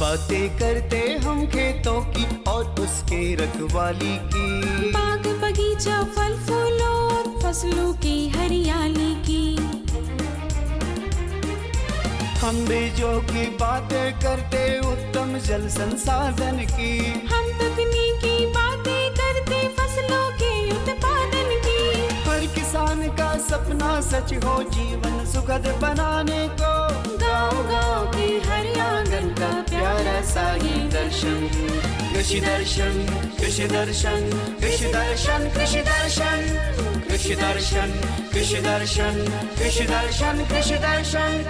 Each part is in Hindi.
बातें करते हम खेतों की और उसके रखवाली की, बाग बगीचा फल फूलों और फसलों की हरियाली की। हम बीजों की बातें करते उत्तम जल संसाधन की, हम तकनीकी बातें करते फसलों के उत्पादन की। हर किसान का सपना सच हो जीवन सुखद बनाने को, गाँव-गाँव के हर आंगन का प्यारा सा ये दर्शन। कृषि दर्शन, कृषि दर्शन, कृषि दर्शन, कृषि दर्शन, कृषि दर्शन, कृषि दर्शन, कृषि दर्शन, कृषि दर्शन।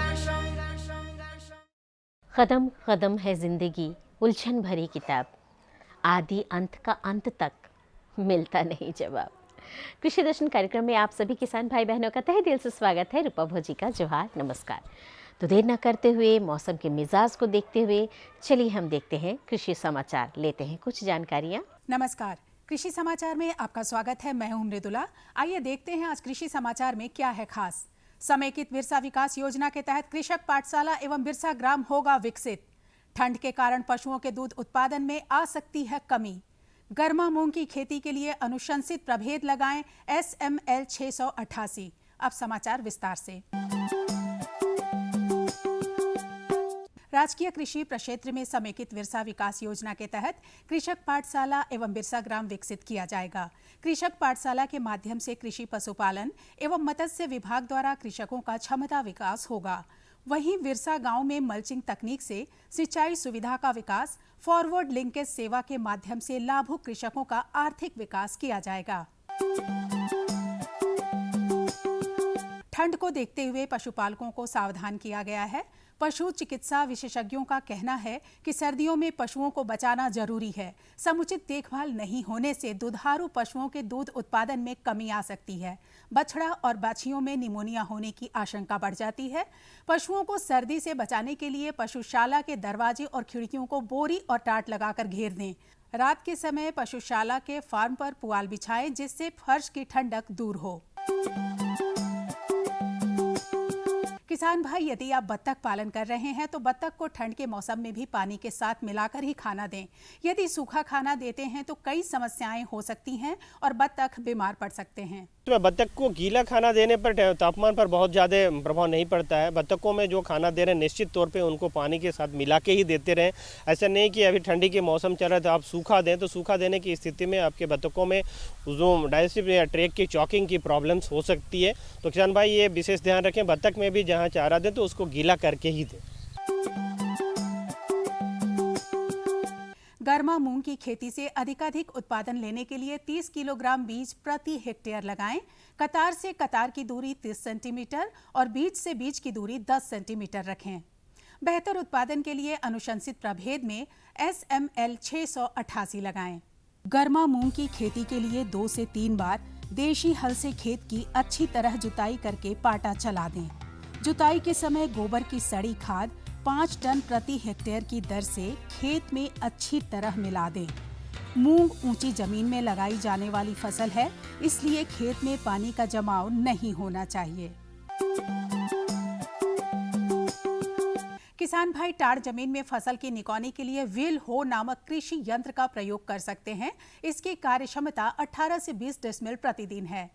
कदम कदम है जिंदगी उलझन भरी किताब, आदि अंत का अंत तक मिलता नहीं जवाब। कृषि दर्शन कार्यक्रम में आप सभी किसान भाई बहनों का तहे दिल से स्वागत है। रूपा भोजी का जोहार, नमस्कार। तो देर न करते हुए मौसम के मिजाज को देखते हुए चलिए हम देखते हैं कृषि समाचार, लेते हैं कुछ जानकारियाँ। नमस्कार, कृषि समाचार में आपका स्वागत है। मैं हूं मृदुला। आइए देखते हैं आज कृषि समाचार में क्या है खास। समेकित बिरसा विकास योजना के तहत कृषक पाठशाला एवं बिरसा ग्राम होगा विकसित। ठंड के कारण पशुओं के दूध उत्पादन में आ सकती है कमी। गर्मा मूंग की खेती के लिए अनुशंसित प्रभेद लगाएं SML 688। अब समाचार विस्तार से। राजकीय कृषि प्रक्षेत्र में समेकित बिरसा विकास योजना के तहत कृषक पाठशाला एवं बिरसा ग्राम विकसित किया जाएगा। कृषक पाठशाला के माध्यम से कृषि पशुपालन एवं मत्स्य विभाग द्वारा कृषकों का क्षमता विकास होगा। वहीं बिरसा गांव में मल्चिंग तकनीक से सिंचाई सुविधा का विकास, फॉरवर्ड लिंकेज सेवा के माध्यम से लाभुक कृषकों का आर्थिक विकास किया जाएगा। ठंड को देखते हुए पशुपालकों को सावधान किया गया है। पशु चिकित्सा विशेषज्ञों का कहना है कि सर्दियों में पशुओं को बचाना जरूरी है। समुचित देखभाल नहीं होने से दुधारू पशुओं के दूध उत्पादन में कमी आ सकती है। बछड़ा और बाछियों में निमोनिया होने की आशंका बढ़ जाती है। पशुओं को सर्दी से बचाने के लिए पशुशाला के दरवाजे और खिड़कियों को बोरी और टाट लगाकर घेर दें। रात के समय पशुशाला के फार्म पर पुआल बिछाएं, जिससे फर्श की ठंडक दूर हो। किसान भाई, यदि आप बत्तख पालन कर रहे हैं तो बत्तख को ठंड के मौसम में भी पानी के साथ मिलाकर ही खाना दें। यदि सूखा खाना देते हैं तो कई समस्याएं हो सकती हैं और बत्तख बीमार पड़ सकते हैं। तो बत्तख को गीला खाना देने पर तापमान पर बहुत ज़्यादा प्रभाव नहीं पड़ता है। बत्तखों में जो खाना दे रहे हैं निश्चित तौर पे उनको पानी के साथ मिला के ही देते रहें। ऐसा नहीं कि अभी ठंडी के मौसम चल रहा है तो आप सूखा दें, तो सूखा देने की स्थिति में आपके बत्तखों में जो डाइजेस्टिव या ट्रैक की चॉकिंग की प्रॉब्लम्स हो सकती है। तो किसान भाई ये विशेष ध्यान रखें, बत्तख में भी जहाँ चारा दें तो उसको गीला करके ही दें। गर्मा मूंग की खेती से अधिकाधिक उत्पादन लेने के लिए 30 किलोग्राम बीज प्रति हेक्टेयर लगाएं। कतार से कतार की दूरी 30 सेंटीमीटर और बीज से बीज की दूरी 10 सेंटीमीटर रखें। बेहतर उत्पादन के लिए अनुशंसित प्रभेद में SML 688 लगाएं। गर्मा मूंग की खेती के लिए 2 से 3 बार देशी हल से खेत की अच्छी तरह जुताई करके पाटा चला दें। जुताई के समय गोबर की सड़ी खाद 5 टन प्रति हेक्टेयर की दर से खेत में अच्छी तरह मिला दें। मूंग ऊंची जमीन में लगाई जाने वाली फसल है, इसलिए खेत में पानी का जमाव नहीं होना चाहिए। किसान भाई टाड़ जमीन में फसल की निकौनी के लिए व्हील हो नामक कृषि यंत्र का प्रयोग कर सकते हैं। इसकी कार्य क्षमता 18 से 20 डेसिमल प्रतिदिन है।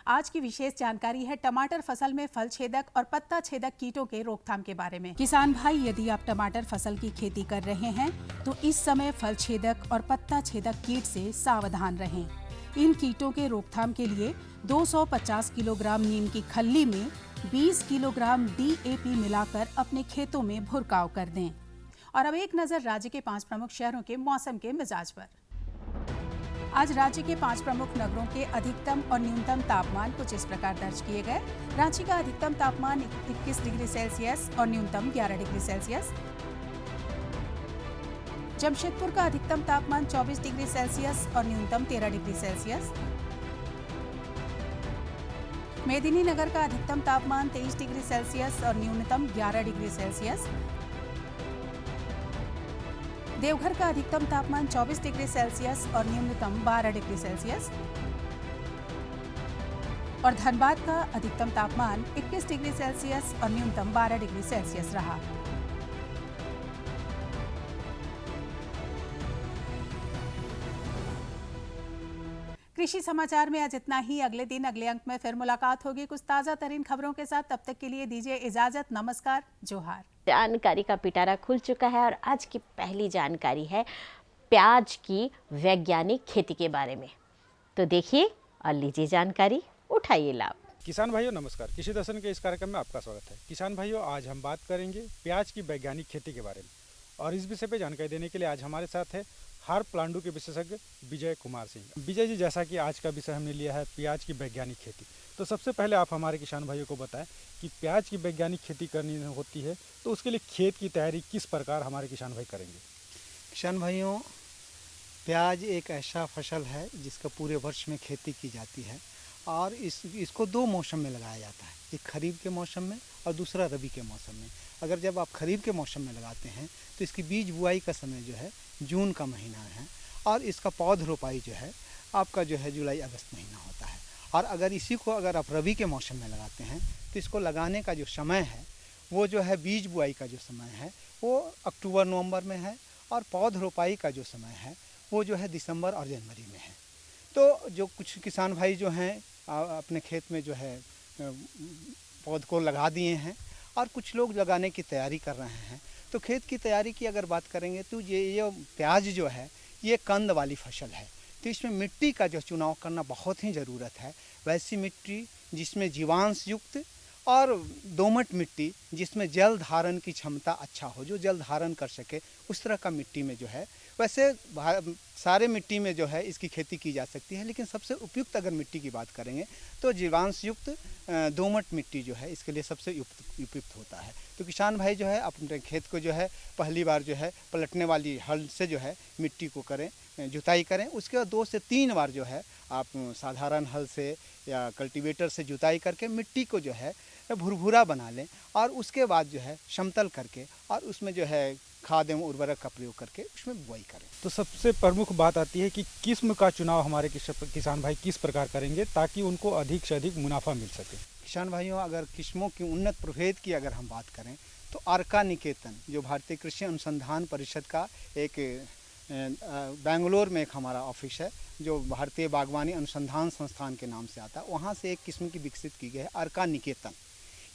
आज की विशेष जानकारी है टमाटर फसल में फल छेदक और पत्ता छेदक कीटों के रोकथाम के बारे में। किसान भाई, यदि आप टमाटर फसल की खेती कर रहे हैं तो इस समय फल छेदक और पत्ता छेदक कीट से सावधान रहें। इन कीटों के रोकथाम के लिए 250 किलोग्राम नीम की खल्ली में 20 किलोग्राम DAP मिलाकर अपने खेतों में भुरकाव कर दें। और अब एक नजर राज्य के 5 प्रमुख शहरों के मौसम के मिजाज पर। आज राज्य के 5 प्रमुख नगरों के अधिकतम और न्यूनतम तापमान कुछ इस प्रकार दर्ज किए गए। रांची का अधिकतम तापमान 21 डिग्री सेल्सियस और न्यूनतम 11 डिग्री सेल्सियस। जमशेदपुर का अधिकतम तापमान 24 डिग्री सेल्सियस और न्यूनतम 13 डिग्री सेल्सियस। मेदिनीनगर का अधिकतम तापमान 23 डिग्री सेल्सियस और न्यूनतम 11 डिग्री सेल्सियस। देवघर का अधिकतम तापमान 24 डिग्री सेल्सियस और न्यूनतम 12 डिग्री सेल्सियस। और धनबाद का अधिकतम तापमान 21 डिग्री सेल्सियस और न्यूनतम 12 डिग्री सेल्सियस रहा। कृषि समाचार में आज इतना ही। अगले दिन अगले अंक में फिर मुलाकात होगी कुछ ताज़ा तरीन खबरों के साथ। तब तक के लिए दीजिए इजाजत। नमस्कार, जोहार। जानकारी का पिटारा खुल चुका है और आज की पहली जानकारी है प्याज की वैज्ञानिक खेती के बारे में। तो देखिए और लीजिए जानकारी, उठाइए लाभ। किसान भाइयों नमस्कार, कृषि दर्शन के इस कार्यक्रम में आपका स्वागत है। किसान भाइयों, आज हम बात करेंगे प्याज की वैज्ञानिक खेती के बारे में और इस विषय पे जानकारी देने के लिए आज हमारे साथ है हार प्लांडू के विशेषज्ञ विजय कुमार सिंह। विजय जी, जैसा कि आज का विषय हमने लिया है प्याज की वैज्ञानिक खेती, तो सबसे पहले आप हमारे किसान भाइयों को बताएं कि प्याज की वैज्ञानिक खेती करनी होती है तो उसके लिए खेत की तैयारी किस प्रकार हमारे किसान भाई करेंगे। किसान भाइयों, प्याज एक ऐसा फसल है जिसका पूरे वर्ष में खेती की जाती है और इसको दो मौसम में लगाया जाता है, एक खरीफ के मौसम में और दूसरा रबी के मौसम में। अगर जब आप खरीफ के मौसम में लगाते हैं तो इसकी बीज बुआई का समय जो है जून का महीना है और इसका पौध रोपाई जो है आपका जो है जुलाई अगस्त महीना होता है। और अगर इसी को अगर आप रबी के मौसम में लगाते हैं तो इसको लगाने का जो समय है वो जो है बीज बुआई का जो समय है वो अक्टूबर नवंबर में है और पौध रोपाई का जो समय है वो जो है दिसंबर और जनवरी में है। तो जो कुछ किसान भाई जो हैं अपने खेत में जो है पौध को लगा दिए हैं और कुछ लोग लगाने की तैयारी कर रहे हैं। तो खेत की तैयारी की अगर बात करेंगे तो ये प्याज जो है ये कंद वाली फसल है, तो इसमें मिट्टी का जो चुनाव करना बहुत ही ज़रूरत है। वैसी मिट्टी जिसमें जीवांश युक्त और दोमट मिट्टी जिसमें जल धारण की क्षमता अच्छा हो, जो जल धारण कर सके, उस तरह का मिट्टी में जो है, वैसे सारे मिट्टी में जो है इसकी खेती की जा सकती है, लेकिन सबसे उपयुक्त अगर मिट्टी की बात करेंगे तो जीवांश युक्त दोमट मिट्टी जो है इसके लिए सबसे उपयुक्त होता है। तो किसान भाई जो है अपने खेत को जो है पहली बार जो है पलटने वाली हल से जो है मिट्टी को करें, जुताई करें। उसके बाद 2 से 3 बार जो है आप साधारण हल से या कल्टीवेटर से जुताई करके मिट्टी को जो है भुरभुरा बना लें और उसके बाद जो है समतल करके और उसमें जो है खाद एवं उर्वरक का प्रयोग करके उसमें बुआई करें। तो सबसे प्रमुख बात आती है कि किस्म का चुनाव हमारे किसान भाई किस प्रकार करेंगे ताकि उनको अधिक से अधिक मुनाफा मिल सके। किसान भाइयों, अगर किस्मों की उन्नत प्रभेद की अगर हम बात करें तो अर्का निकेतन जो भारतीय कृषि अनुसंधान परिषद का एक बेंगलोर में एक हमारा ऑफिस है जो भारतीय बागवानी अनुसंधान संस्थान के नाम से आता है, वहाँ से एक किस्म की विकसित की गई है अर्का निकेतन।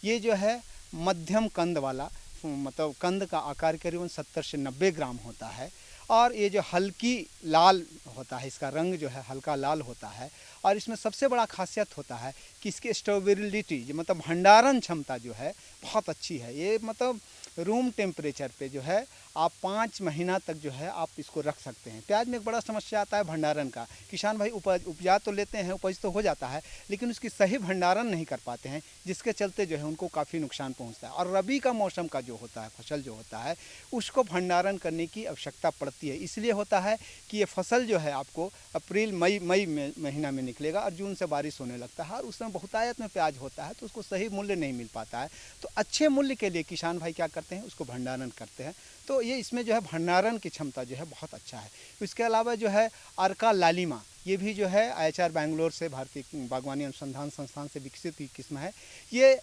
ये जो है मध्यम कंद वाला, मतलब कंद का आकार करीबन 70 से 90 ग्राम होता है और ये जो हल्की लाल होता है, इसका रंग जो है हल्का लाल होता है और इसमें सबसे बड़ा खासियत होता है कि इसकी स्टोरेबिलिटी मतलब भंडारण क्षमता जो है बहुत अच्छी है। ये मतलब रूम टेम्परेचर पे जो है आप 5 महीना तक जो है आप इसको रख सकते हैं। प्याज में एक बड़ा समस्या आता है भंडारण का। किसान भाई उपजा तो लेते हैं, उपज तो हो जाता है, लेकिन उसकी सही भंडारण नहीं कर पाते हैं, जिसके चलते जो है उनको काफ़ी नुकसान पहुंचता है। और रबी का मौसम का जो होता है फसल जो होता है उसको भंडारण करने की आवश्यकता पड़ती है। इसलिए होता है कि ये फसल जो है आपको अप्रैल मई महीना में निकलेगा और जून से बारिश होने लगता है और उस समय बहुतायत में प्याज होता है तो उसको सही मूल्य नहीं मिल पाता है। तो अच्छे मूल्य के लिए किसान भाई क्या करते हैं, उसको भंडारण करते हैं। तो ये इसमें जो है भंडारण की क्षमता जो है बहुत अच्छा है। इसके अलावा जो है अर्का लालिमा, ये भी जो है IHR बेंगलोर से भारतीय बागवानी अनुसंधान संस्थान से विकसित की किस्म है। ये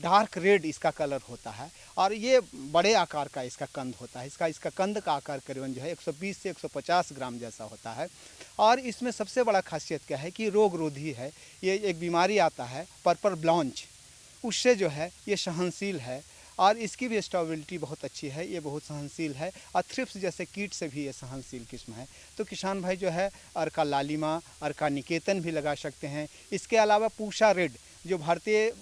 डार्क रेड इसका कलर होता है और ये बड़े आकार का इसका कंद होता है। इसका कंद का आकार करीबन जो है 120 से 150 ग्राम जैसा होता है। और इसमें सबसे बड़ा खासियत क्या है कि रोग रोधी है। ये एक बीमारी आता है पर्पल ब्लॉन्च, उससे जो है ये सहनशील है और इसकी भी स्टेबिलिटी बहुत अच्छी है, ये बहुत सहनशील है और थ्रिप्स जैसे कीट से भी ये सहनशील किस्म है। तो किसान भाई जो है अर्का लालिमा, अर्का निकेतन भी लगा सकते हैं। इसके अलावा पूषा रेड जो भारतीय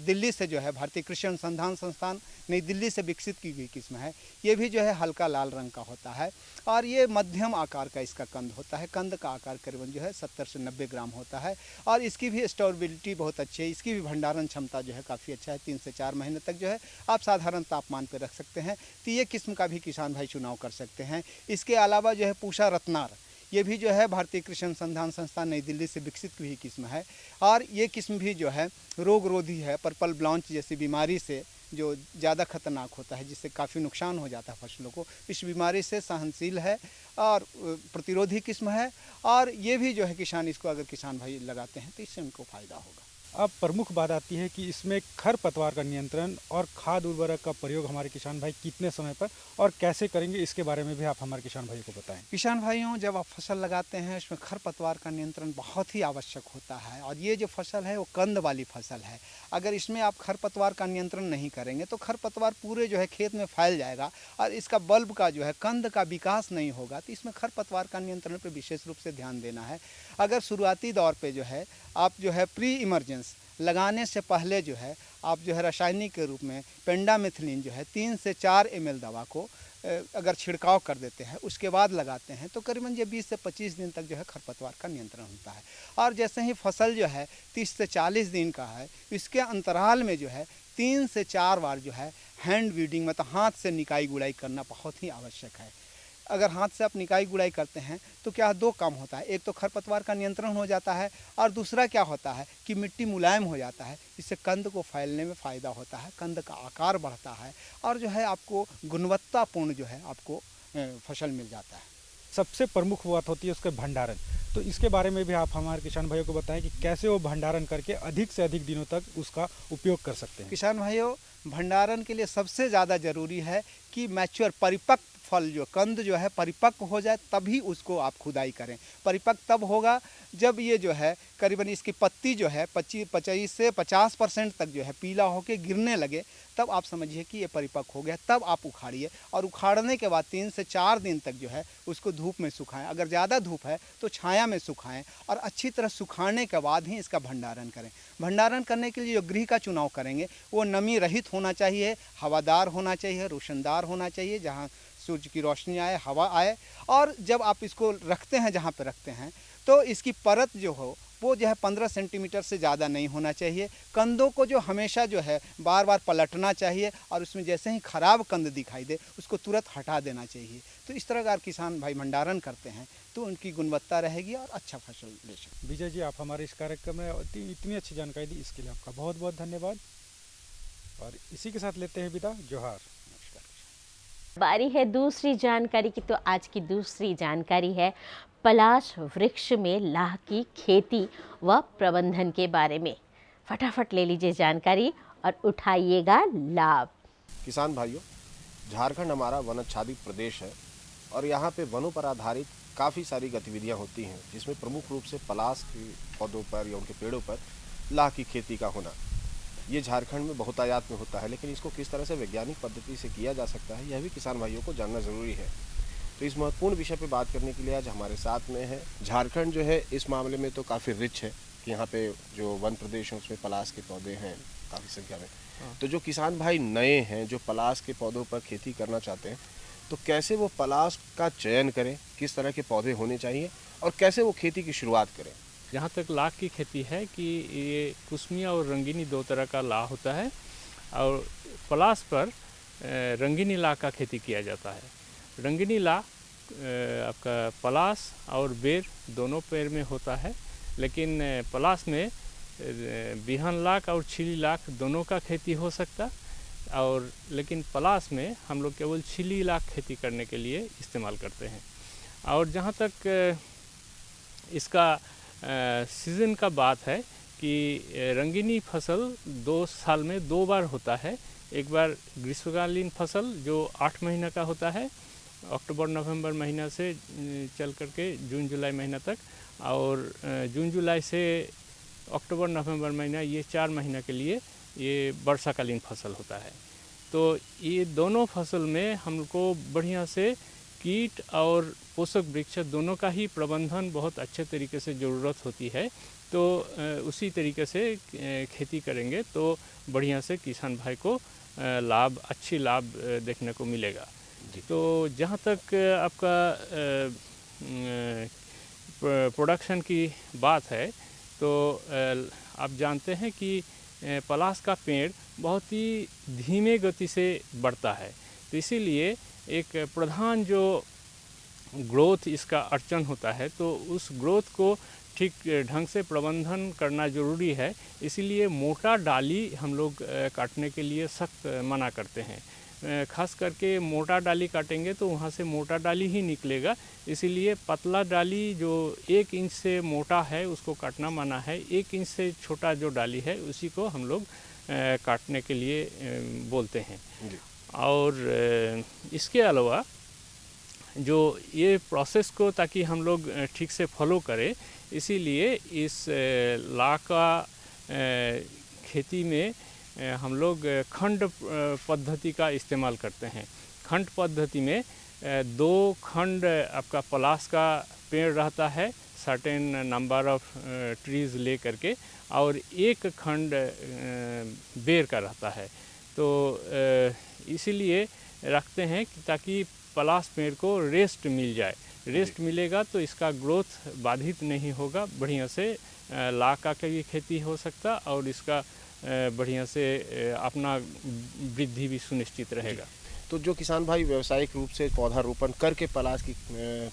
दिल्ली से जो है भारतीय कृषि अनुसंधान संस्थान नई दिल्ली से विकसित की गई किस्म है। ये भी जो है हल्का लाल रंग का होता है और ये मध्यम आकार का इसका कंद होता है। कंद का आकार करीबन जो है 70 से 90 ग्राम होता है और इसकी भी स्टोरेबिलिटी बहुत अच्छी है। इसकी भी भंडारण क्षमता जो है काफ़ी अच्छा है। 3 से 4 महीने तक जो है आप साधारण तापमान पर रख सकते हैं। तो ये किस्म का भी किसान भाई चुनाव कर सकते हैं। इसके अलावा जो है पूषा रत्नार, ये भी जो है भारतीय कृषि अनुसंधान संस्थान नई दिल्ली से विकसित हुई किस्म है और ये किस्म भी जो है रोग रोधी है। पर्पल ब्लॉन्च जैसी बीमारी से जो ज़्यादा खतरनाक होता है, जिससे काफ़ी नुकसान हो जाता है फसलों को। इस बीमारी से सहनशील है और प्रतिरोधी किस्म है, और ये भी जो है किसान इसको अगर किसान भाई लगाते हैं तो इससे उनको फ़ायदा होगा। अब प्रमुख बात आती है कि इसमें खरपतवार का नियंत्रण और खाद उर्वरक का प्रयोग हमारे किसान भाई कितने समय पर और कैसे करेंगे, इसके बारे में भी आप हमारे किसान भाइयों को बताएं। किसान भाइयों, जब आप फसल लगाते हैं इसमें खरपतवार का नियंत्रण बहुत ही आवश्यक होता है, और ये जो फसल है वो कंद वाली फसल है। अगर इसमें आप खरपतवार का नियंत्रण नहीं करेंगे तो खरपतवार पूरे जो है खेत में फैल जाएगा और इसका बल्ब का जो है कंद का विकास नहीं होगा। तो इसमें खरपतवार का नियंत्रण पर विशेष रूप से ध्यान देना है। अगर शुरुआती दौर पे जो है आप जो है प्री इमरजेंस लगाने से पहले जो है आप जो है रासायनिक के रूप में पेंडामिथिलिन जो है 3 से 4 ml दवा को अगर छिड़काव कर देते हैं, उसके बाद लगाते हैं तो करीबन ये 20 से 25 दिन तक जो है खरपतवार का नियंत्रण होता है। और जैसे ही फसल जो है 30 से 40 दिन का है, इसके अंतराल में जो है 3 से 4 बार जो है हैंड वीडिंग मतलब हाथ से निकाई गुड़ाई करना बहुत ही आवश्यक है। अगर हाथ से आप निकाई गुड़ाई करते हैं तो क्या 2 काम होता है, एक तो खरपतवार का नियंत्रण हो जाता है और दूसरा क्या होता है कि मिट्टी मुलायम हो जाता है। इससे कंद को फैलने में फ़ायदा होता है, कंद का आकार बढ़ता है और जो है आपको गुणवत्तापूर्ण जो है आपको फसल मिल जाता है। सबसे प्रमुख बात होती है उसके भंडारण, तो इसके बारे में भी आप हमारे किसान भाइयों को बताएं कि कैसे वो भंडारण करके अधिक से अधिक दिनों तक उसका उपयोग कर सकते हैं। किसान भाइयों, भंडारण के लिए सबसे ज़्यादा ज़रूरी है कि मैच्योर परिपक्व फल जो कंद जो है परिपक्व हो जाए, तभी उसको आप खुदाई करें। परिपक्व तब होगा जब ये जो है करीबन इसकी पत्ती जो है 25 से 50% तक जो है पीला होकर गिरने लगे, तब आप समझिए कि ये परिपक्व हो गया। तब आप उखाड़िए और उखाड़ने के बाद 3 से 4 दिन तक जो है उसको धूप में सुखाएं। अगर ज़्यादा धूप है तो छाया में सुखाएं और अच्छी तरह सुखाने के बाद ही इसका भंडारण करें। भंडारण करने के लिए जो गृह का चुनाव करेंगे वो नमी रहित होना चाहिए, हवादार होना चाहिए, रोशनदार होना चाहिए, जहाँ सूर्य की रोशनी आए, हवा आए। और जब आप इसको रखते हैं जहाँ पे रखते हैं तो इसकी परत जो हो वो जो है 15 सेंटीमीटर से ज़्यादा नहीं होना चाहिए। कंदों को जो हमेशा जो है बार बार पलटना चाहिए और उसमें जैसे ही ख़राब कंद दिखाई दे उसको तुरंत हटा देना चाहिए। तो इस तरह अगर किसान भाई भंडारण करते हैं तो उनकी गुणवत्ता रहेगी और अच्छा फसल ले सकते। विजय जी, आप हमारे इस कार्यक्रम में इतनी अच्छी जानकारी दी, इसके लिए आपका बहुत बहुत धन्यवाद। और इसी के साथ लेते हैं विदा। जोहार। बारी है दूसरी जानकारी की। तो आज की दूसरी जानकारी है पलाश वृक्ष में लाह की खेती व प्रबंधन के बारे में। फटाफट ले लीजिए जानकारी और उठाइएगा लाभ। किसान भाइयों, झारखंड हमारा वनाच्छादित प्रदेश है और यहाँ पे वनों पर आधारित काफ़ी सारी गतिविधियाँ होती हैं, जिसमें प्रमुख रूप से पलाश के पौधों पर या उनके पेड़ों पर लाह की खेती का होना। ये झारखंड में बहुतायत में होता है, लेकिन इसको किस तरह से वैज्ञानिक पद्धति से किया जा सकता है यह भी किसान भाइयों को जानना ज़रूरी है। तो इस महत्वपूर्ण विषय पे बात करने के लिए आज हमारे साथ में है। झारखंड जो है इस मामले में तो काफ़ी रिच है कि यहाँ पे जो वन प्रदेश है उसमें पलाश के पौधे हैं काफ़ी संख्या में। तो जो किसान भाई नए हैं जो पलाश के पौधों पर खेती करना चाहते हैं, तो कैसे वो पलाश का चयन करें, किस तरह के पौधे होने चाहिए और कैसे वो खेती की शुरुआत करें। जहाँ तक लाख की खेती है कि ये कुसमिया और रंगीनी 2 तरह का लाह होता है और पलाश पर रंगीनी लाह का खेती किया जाता है। रंगीनी लाह आपका पलाश और बेर दोनों पेड़ में होता है, लेकिन पलाश में बिहन लाख और छिली लाख दोनों का खेती हो सकता, और लेकिन पलाश में हम लोग केवल छिली लाख खेती करने के लिए इस्तेमाल करते हैं। और जहाँ तक इसका सीज़न का बात है कि रंगीनी फसल 2 साल में 2 बार होता है। एक बार ग्रीष्मकालीन फसल जो 8 महीना का होता है, अक्टूबर नवंबर महीना से चल करके जून जुलाई महीना तक, और जून जुलाई से अक्टूबर नवंबर महीना, ये 4 महीना के लिए ये वर्षाकालीन फसल होता है। तो ये दोनों फसल में हमको बढ़िया से कीट और पोषक वृक्ष दोनों का ही प्रबंधन बहुत अच्छे तरीके से ज़रूरत होती है। तो उसी तरीके से खेती करेंगे तो बढ़िया से किसान भाई को अच्छी लाभ देखने को मिलेगा। तो जहाँ तक आपका प्रोडक्शन की बात है, तो आप जानते हैं कि पलाश का पेड़ बहुत ही धीमे गति से बढ़ता है, तो इसीलिए एक प्रधान जो ग्रोथ इसका अड़चन होता है, तो उस ग्रोथ को ठीक ढंग से प्रबंधन करना ज़रूरी है। इसीलिए मोटा डाली हम लोग काटने के लिए सख्त मना करते हैं। खास करके मोटा डाली काटेंगे तो वहाँ से मोटा डाली ही निकलेगा, इसीलिए पतला डाली जो 1 इंच से मोटा है उसको काटना मना है। 1 इंच से छोटा जो डाली है उसी को हम लोग काटने के लिए बोलते हैं। और इसके अलावा जो ये प्रोसेस को ताकि हम लोग ठीक से फॉलो करें, इसीलिए इस ला का खेती में हम लोग खंड पद्धति का इस्तेमाल करते हैं। खंड पद्धति में 2 खंड आपका पलास का पेड़ रहता है, सर्टेन नंबर ऑफ ट्रीज़ ले करके, और 1 खंड बेर का रहता है। तो इसीलिए रखते हैं कि ताकि पलास पेड़ को रेस्ट मिल जाए। रेस्ट मिलेगा तो इसका ग्रोथ बाधित नहीं होगा, बढ़िया से लाका की भी खेती हो सकता और इसका बढ़िया से अपना वृद्धि भी सुनिश्चित रहेगा। तो जो किसान भाई व्यावसायिक रूप से पौधारोपण करके पलाश की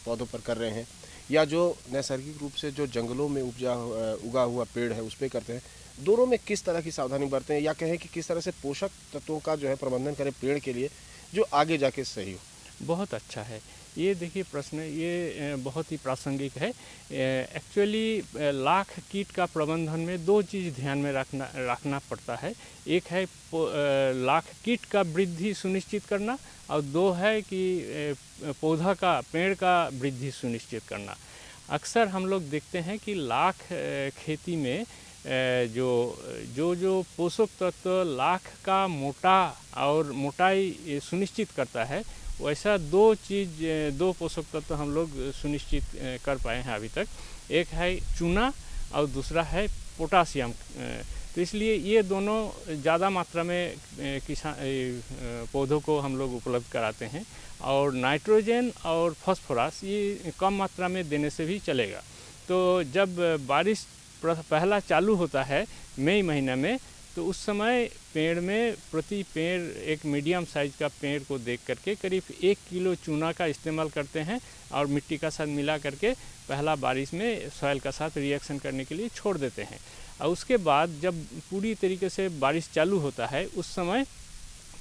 पौधों पर कर रहे हैं, या जो नैसर्गिक रूप से जो जंगलों में उगा हुआ पेड़ है उस पर करते हैं, दोनों में किस तरह की सावधानी बरतें, या कहें कि किस तरह से पोषक तत्वों का जो है प्रबंधन करें पेड़ के लिए जो आगे जाके सही हो? बहुत अच्छा है ये। देखिए प्रश्न ये बहुत ही प्रासंगिक है। एक्चुअली लाख कीट का प्रबंधन में 2 चीज़ ध्यान में रखना पड़ता है। एक है लाख कीट का वृद्धि सुनिश्चित करना, और 2 है कि पौधा का पेड़ का वृद्धि सुनिश्चित करना। अक्सर हम लोग देखते हैं कि लाख खेती में जो पोषक तत्व लाख का मोटा और मोटाई सुनिश्चित करता है, वैसा 2 पोषक तत्व हम लोग सुनिश्चित कर पाए हैं अभी तक। एक है चूना और दूसरा है पोटासियम। तो इसलिए ये दोनों ज़्यादा मात्रा में पौधों को हम लोग उपलब्ध कराते हैं, और नाइट्रोजन और फास्फोरस ये कम मात्रा में देने से भी चलेगा। तो जब बारिश पहला चालू होता है मई महीना में, तो उस समय पेड़ में प्रति पेड़ एक मीडियम साइज का पेड़ को देख करके करीब 1 किलो चूना का इस्तेमाल करते हैं, और मिट्टी का साथ मिला करके पहला बारिश में सॉइल का साथ रिएक्शन करने के लिए छोड़ देते हैं। और उसके बाद जब पूरी तरीके से बारिश चालू होता है, उस समय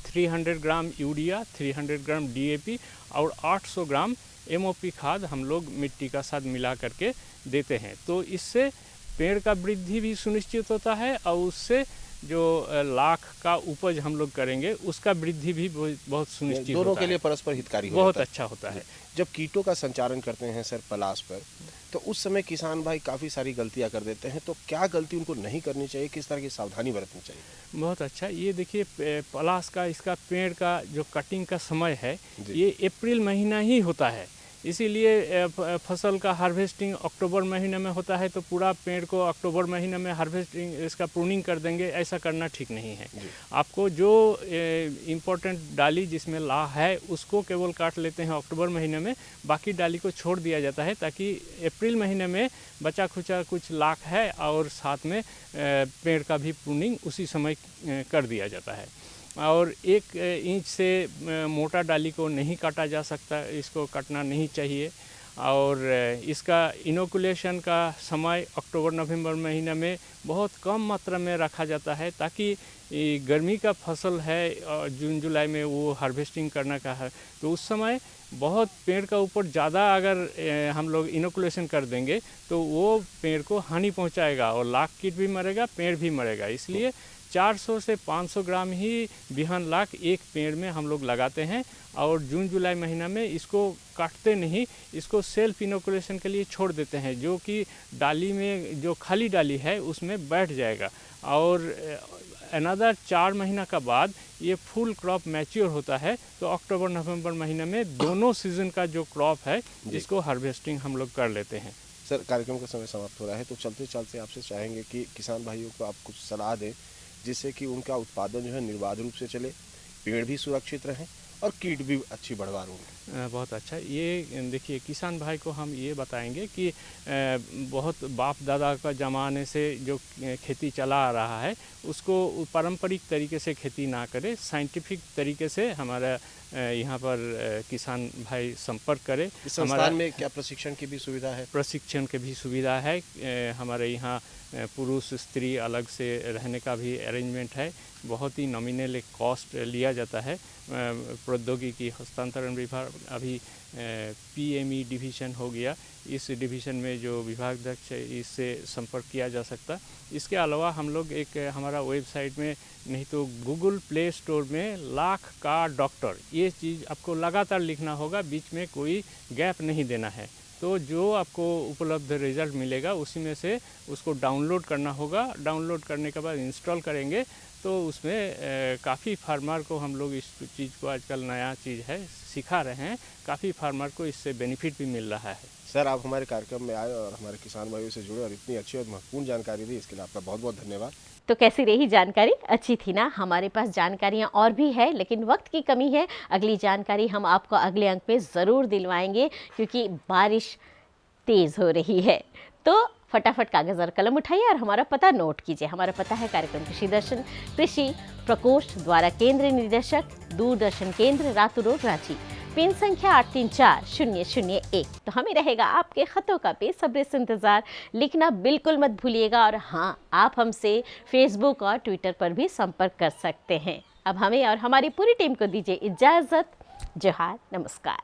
300 ग्राम यूरिया, 300 ग्राम DAP और 800 ग्राम MOP खाद हम लोग मिट्टी का साथ मिला करके देते हैं। तो इससे पेड़ का वृद्धि भी सुनिश्चित होता है, और उससे जो लाख का उपज हम लोग करेंगे उसका वृद्धि भी बहुत सुनिश्चित होता है। दोनों के लिए परस्पर हितकारी बहुत अच्छा होता है। जब कीटों का संचारण करते हैं सर पलाश पर, तो उस समय किसान भाई काफ़ी सारी गलतियां कर देते हैं, तो क्या गलती उनको नहीं करनी चाहिए, किस तरह की सावधानी बरतनी चाहिए? बहुत अच्छा। ये देखिए पलाश का इसका पेड़ का जो कटिंग का समय है ये अप्रैल महीना ही होता है, इसीलिए फसल का हार्वेस्टिंग अक्टूबर महीने में होता है, तो पूरा पेड़ को अक्टूबर महीने में हार्वेस्टिंग इसका प्रूनिंग कर देंगे, ऐसा करना ठीक नहीं है। आपको जो इम्पोर्टेंट डाली जिसमें ला है उसको केवल काट लेते हैं अक्टूबर महीने में, बाकी डाली को छोड़ दिया जाता है, ताकि अप्रैल महीने में बचा खुचा कुछ लाख है और साथ में पेड़ का भी प्रूनिंग उसी समय कर दिया जाता है। और 1 इंच से मोटा डाली को नहीं काटा जा सकता, इसको काटना नहीं चाहिए। और इसका इनोकुलेशन का समय अक्टूबर नवंबर महीने में बहुत कम मात्रा में रखा जाता है, ताकि गर्मी का फसल है और जून जुलाई में वो हार्वेस्टिंग करने का है, तो उस समय बहुत पेड़ का ऊपर ज़्यादा अगर हम लोग इनोकुलेशन कर देंगे तो वो पेड़ को हानि पहुंचाएगा और लाख कीट भी मरेगा, पेड़ भी मरेगा। इसलिए 400 से 500 ग्राम ही बिहान लाख एक पेड़ में हम लोग लगाते हैं, और जून जुलाई महीना में इसको काटते नहीं, इसको सेल्फ इनोकुलेशन के लिए छोड़ देते हैं, जो कि डाली में जो खाली डाली है उसमें बैठ जाएगा। और अनदर 4 महीना का बाद ये फुल क्रॉप मैच्योर होता है, तो अक्टूबर नवंबर महीने में दोनों सीजन का जो क्रॉप है इसको हार्वेस्टिंग हम लोग कर लेते हैं। सर, कार्यक्रम का समय समाप्त हो रहा है, तो चलते चलते आपसे चाहेंगे कि किसान भाइयों को आप कुछ सलाह दें, जिससे कि उनका उत्पादन जो है निर्बाध रूप से चले, पेड़ भी सुरक्षित रहें और कीट भी अच्छी बढ़वार होंगे। बहुत अच्छा। ये देखिए किसान भाई को हम ये बताएंगे कि बहुत बाप दादा का ज़माने से जो खेती चला आ रहा है उसको पारंपरिक तरीके से खेती ना करे, साइंटिफिक तरीके से हमारा यहाँ पर किसान भाई संपर्क करें। इस संस्थान में क्या प्रशिक्षण की भी सुविधा है? प्रशिक्षण की भी सुविधा है। हमारे यहाँ पुरुष स्त्री अलग से रहने का भी अरेंजमेंट है। बहुत ही नॉमिनल एक कॉस्ट लिया जाता है। प्रौद्योगिकी हस्तांतरण विभाग अभी PME डिवीज़न हो गया, इस डिवीज़न में जो विभागाध्यक्ष है इससे संपर्क किया जा सकता। इसके अलावा हम लोग एक हमारा वेबसाइट में नहीं तो गूगल प्ले स्टोर में लाख का डॉक्टर ये चीज़ आपको लगातार लिखना होगा, बीच में कोई गैप नहीं देना है। तो जो आपको उपलब्ध रिज़ल्ट मिलेगा उसी में से उसको डाउनलोड करना होगा। डाउनलोड करने के बाद इंस्टॉल करेंगे तो उसमें काफ़ी फार्मर को हम लोग इस चीज़ को आजकल नया चीज़ है सिखा रहे हैं, काफ़ी फार्मर को इससे बेनिफिट भी मिल रहा है। सर, आप हमारे कार्यक्रम में आए और हमारे किसान भाइयों से जुड़े और इतनी अच्छी और महत्वपूर्ण जानकारी दी, इसके लिए आपका बहुत बहुत धन्यवाद। तो कैसी रही जानकारी? अच्छी थी ना? हमारे पास जानकारियाँ और भी है लेकिन वक्त की कमी है। अगली जानकारी हम आपको अगले अंक पे ज़रूर दिलवाएंगे क्योंकि बारिश तेज़ हो रही है। तो फटाफट कागज़ और कलम उठाइए और हमारा पता नोट कीजिए। हमारा पता है कार्यक्रम कृषि दर्शन, कृषि प्रकोष्ठ द्वारा केंद्रीय निदेशक, दूरदर्शन केंद्र, रातू रोड, रांची। पिन संख्या 834001। तो हमें रहेगा आपके खतों का बेसब्री से इंतज़ार। लिखना बिल्कुल मत भूलिएगा और हाँ, आप हमसे फेसबुक और ट्विटर पर भी संपर्क कर सकते हैं। अब हमें और हमारी पूरी टीम को दीजिए इजाज़त। जोहार, नमस्कार।